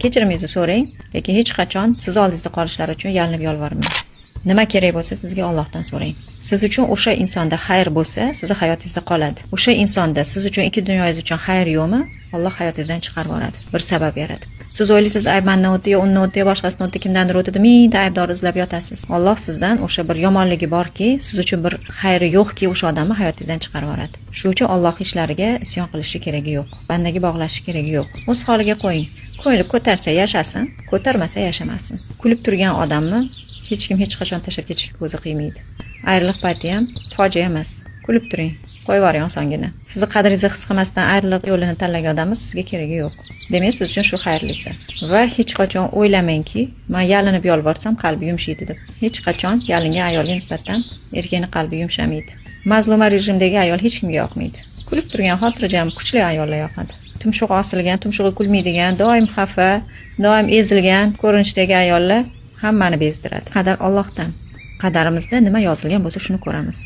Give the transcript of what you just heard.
Kechirimimizni so'rang, lekin hech qachon siz oldingizda qolishlari uchun yalinib yolvormang. Nima kerak bo'lsa sizga Allohdan so'rang. Siz uchun o'sha insonda xayr bo'lsa, sizni hayotingizda qoladi. O'sha insonda siz uchun ikki dunyoyingiz uchun xayr yo'qmi? Alloh hayotingizdan chiqarib yuboradi. Bir sabab yaratib. Siz o'ylaysiz, ayb mendan o'tdi, yo undan o'tdi, yo boshqasidan o'tdi, kimdandir o'tdi, mingta aybdor izlab yotasiz. Alloh sizdan o'sha bir yomonligi borki, siz uchun bir xayri yo'qki, o'sha odamni hayotingizdan chiqarib yuboradi. Shuning uchun Alloh ishlariga isyon qilishi keragi yo'q. Bandaga bog'lashi keragi yo'q. O'z holiga qo'ying. Ko'ngli ko'tarsa yashasin, ko'tarmasa yashamasin. Kulib turgan odamni hech kim hech qachon tashlab ketishga ko'zi qiymaydi. Ayriliq payti ham fojia emas. Kulib turing. Qo'yib yuboring osongina. Sizni qadringizni his qilmasdan ayriliq yo'lini tanlagan odamni sizga keragi yo'q. Demak, siz uchun shu xayrlisi. Va hech qachon o'ylamangki, men yalinib yolvorsam qalbi yumshaydi deb. Hech qachon yalingan ayolga nisbatan erkakning qalbi yumshamaydi. Mazluma rejimdagi ayol hech kimga yoqmaydi. Kulib turgan, xotirjam, kuchli ayollar yoqadi. Tumshug'i osilgan, tumshug'i kulmaydigan, doim xafa, doim ezilgan ko'rinishdagi ayollar hammani bezdiradi. Qadar Allohdan. Qadarimizda nima yozilgan bo'lsa shuni ko'ramiz.